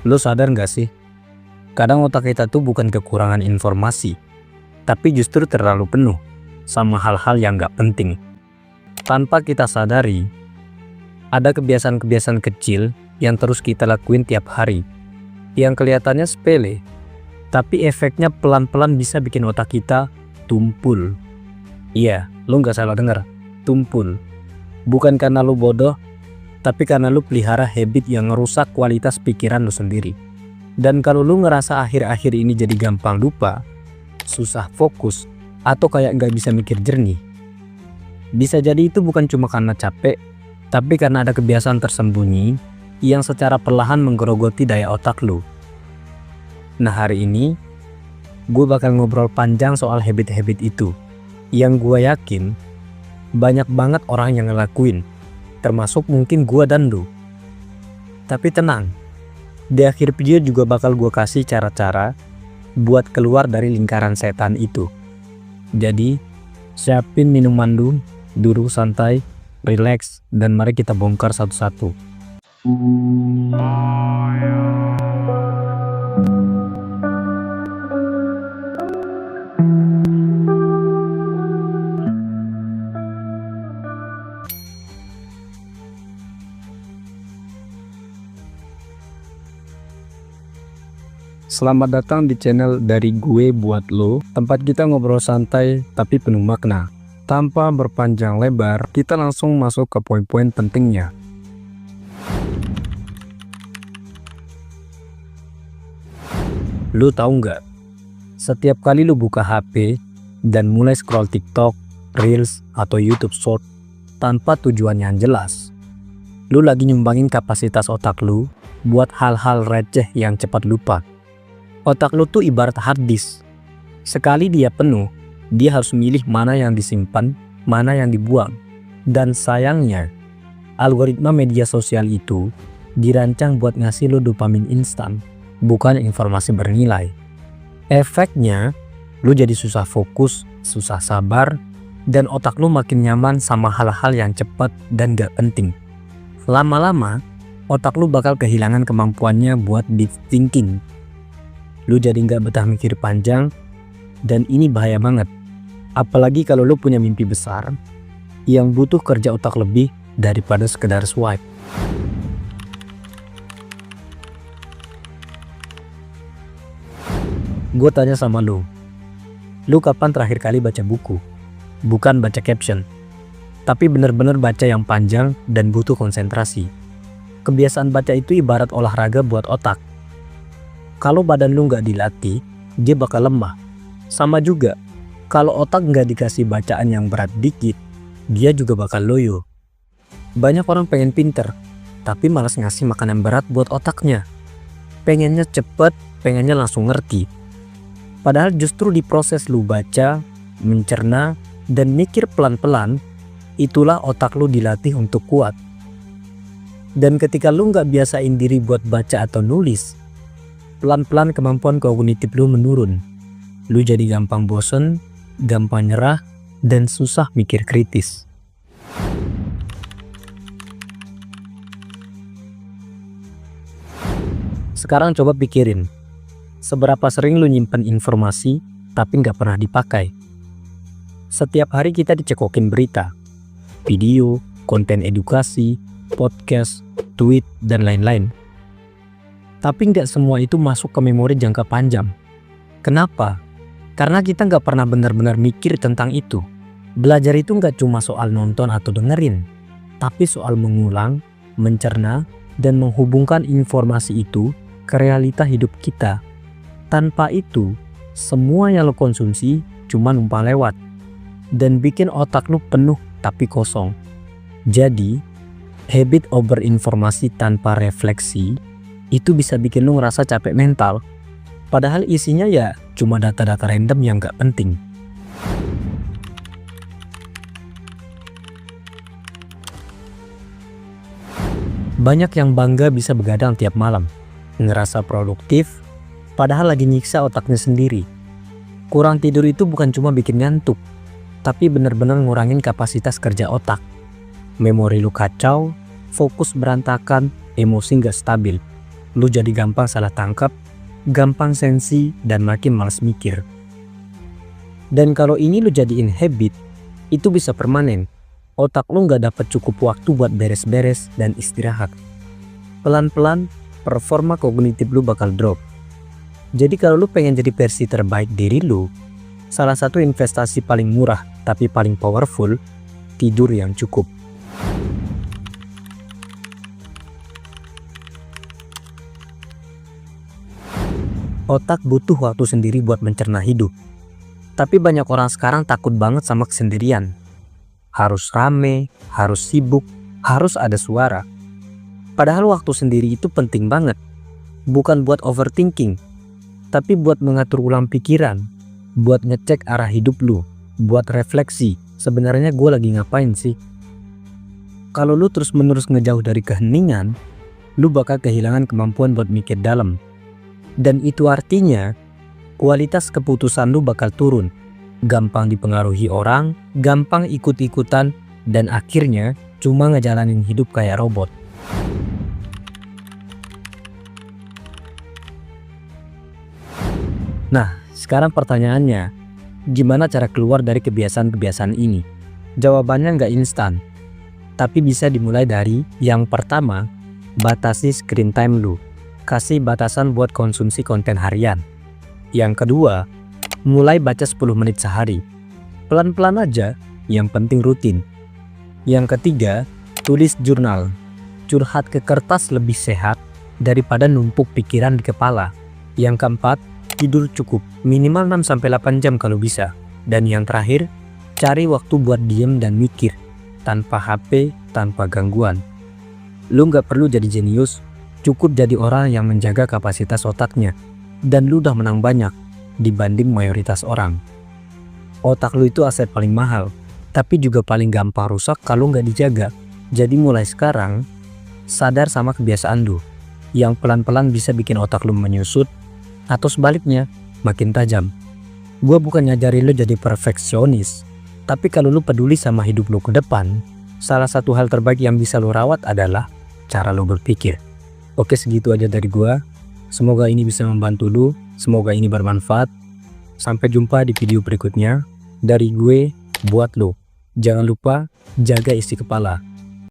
Lo sadar gak sih? Kadang otak kita tuh bukan kekurangan informasi, tapi justru terlalu penuh sama hal-hal yang gak penting. Tanpa kita sadari, ada kebiasaan-kebiasaan kecil yang terus kita lakuin tiap hari, yang kelihatannya sepele, tapi efeknya pelan-pelan bisa bikin otak kita tumpul. Iya, lo gak salah dengar, tumpul. Bukan karena lo bodoh, tapi karena lu pelihara habit yang ngerusak kualitas pikiran lu sendiri. Dan kalau lu ngerasa akhir-akhir ini jadi gampang lupa, susah fokus, atau kayak gak bisa mikir jernih, bisa jadi itu bukan cuma karena capek, tapi karena ada kebiasaan tersembunyi yang secara perlahan menggerogoti daya otak lu. Nah, hari ini gue bakal ngobrol panjang soal habit-habit itu, yang gue yakin banyak banget orang yang ngelakuin, termasuk mungkin gua dan lu. Tapi tenang, di akhir video juga bakal gua kasih cara-cara buat keluar dari lingkaran setan itu. Jadi, siapin minuman lu, duduk santai, relax, dan mari kita bongkar satu-satu. Selamat datang di channel dari gue buat lo, tempat kita ngobrol santai tapi penuh makna. Tanpa berpanjang lebar, kita langsung masuk ke poin-poin pentingnya. Lu tahu nggak? Setiap kali lu buka HP dan mulai scroll TikTok, Reels, atau YouTube Short tanpa tujuan yang jelas, lu lagi nyumbangin kapasitas otak lu buat hal-hal receh yang cepat lupa. Otak lu tuh ibarat hard disk. Sekali dia penuh, dia harus milih mana yang disimpan, mana yang dibuang. Dan sayangnya, algoritma media sosial itu dirancang buat ngasih lu dopamin instan, bukan informasi bernilai. Efeknya, lu jadi susah fokus, susah sabar, dan otak lu makin nyaman sama hal-hal yang cepat dan gak penting. Lama-lama, otak lu bakal kehilangan kemampuannya buat deep thinking. Lu jadi nggak betah mikir panjang, dan ini bahaya banget. Apalagi kalau lu punya mimpi besar yang butuh kerja otak lebih daripada sekedar swipe. Gue tanya sama lu kapan terakhir kali baca buku? Bukan baca caption, tapi bener-bener baca yang panjang dan butuh konsentrasi. Kebiasaan baca itu ibarat olahraga buat otak. Kalau badan lu nggak dilatih, dia bakal lemah. Sama juga, kalau otak nggak dikasih bacaan yang berat dikit, dia juga bakal loyo. Banyak orang pengen pinter, tapi malas ngasih makanan berat buat otaknya. Pengennya cepet, pengennya langsung ngerti. Padahal justru di proses lu baca, mencerna, dan mikir pelan-pelan, itulah otak lu dilatih untuk kuat. Dan ketika lu nggak biasain diri buat baca atau nulis, pelan-pelan kemampuan kognitif lu menurun. Lu jadi gampang bosen, gampang nyerah, dan susah mikir kritis. Sekarang coba pikirin, seberapa sering lu nyimpen informasi tapi nggak pernah dipakai? Setiap hari kita dicekokin berita, video, konten edukasi, podcast, tweet, dan lain-lain. Tapi nggak semua itu masuk ke memori jangka panjang. Kenapa? Karena kita nggak pernah benar-benar mikir tentang itu. Belajar itu nggak cuma soal nonton atau dengerin, tapi soal mengulang, mencerna, dan menghubungkan informasi itu ke realita hidup kita. Tanpa itu, semua yang lo konsumsi cuma numpang lewat dan bikin otak lo penuh tapi kosong. Jadi, habit over informasi tanpa refleksi itu bisa bikin lu ngerasa capek mental, padahal isinya ya cuma data-data random yang gak penting. Banyak yang bangga bisa begadang tiap malam, ngerasa produktif, padahal lagi nyiksa otaknya sendiri. Kurang tidur itu bukan cuma bikin ngantuk, tapi bener-bener ngurangin kapasitas kerja otak. Memori lu kacau, fokus berantakan, emosi gak stabil. lu jadi gampang salah tangkap, gampang sensi, dan makin malas mikir. Dan kalau ini lu jadiin habit, itu bisa permanen. Otak lu nggak dapat cukup waktu buat beres-beres dan istirahat. Pelan-pelan, performa kognitif lu bakal drop. Jadi kalau lu pengen jadi versi terbaik diri lu, salah satu investasi paling murah tapi paling powerful, tidur yang cukup. Otak butuh waktu sendiri buat mencerna hidup. Tapi banyak orang sekarang takut banget sama kesendirian. Harus rame, harus sibuk, harus ada suara. Padahal waktu sendiri itu penting banget. Bukan buat overthinking, tapi buat mengatur ulang pikiran, buat ngecek arah hidup lu, buat refleksi, sebenarnya gue lagi ngapain sih? Kalau lu terus-menerus ngejauh dari keheningan, lu bakal kehilangan kemampuan buat mikir dalam. Dan itu artinya, kualitas keputusan lu bakal turun, gampang dipengaruhi orang, gampang ikut-ikutan, dan akhirnya cuma ngejalanin hidup kayak robot. Nah, sekarang pertanyaannya, gimana cara keluar dari kebiasaan-kebiasaan ini? Jawabannya nggak instan, tapi bisa dimulai dari yang pertama, batasi screen time lu. Kasih batasan buat konsumsi konten harian. Yang kedua, mulai baca 10 menit sehari. Pelan-pelan aja, yang penting rutin. Yang ketiga, tulis jurnal. Curhat ke kertas lebih sehat daripada numpuk pikiran di kepala. Yang keempat, tidur cukup, minimal 6-8 jam kalau bisa. Dan yang terakhir, cari waktu buat diem dan mikir, tanpa HP, tanpa gangguan. Lu nggak perlu jadi jenius, cukup jadi orang yang menjaga kapasitas otaknya. Dan lu udah menang banyak dibanding mayoritas orang. Otak lu itu aset paling mahal, tapi juga paling gampang rusak kalau nggak dijaga. Jadi mulai sekarang, sadar sama kebiasaan lu, yang pelan-pelan bisa bikin otak lu menyusut, atau sebaliknya, makin tajam. Gua bukan ngajarin lu jadi perfeksionis, tapi kalau lu peduli sama hidup lu ke depan, salah satu hal terbaik yang bisa lu rawat adalah cara lu berpikir. Oke, segitu aja dari gua. Semoga ini bisa membantu lu, semoga ini bermanfaat. Sampai jumpa di video berikutnya. Dari gue, buat lu. Jangan lupa, jaga isi kepala.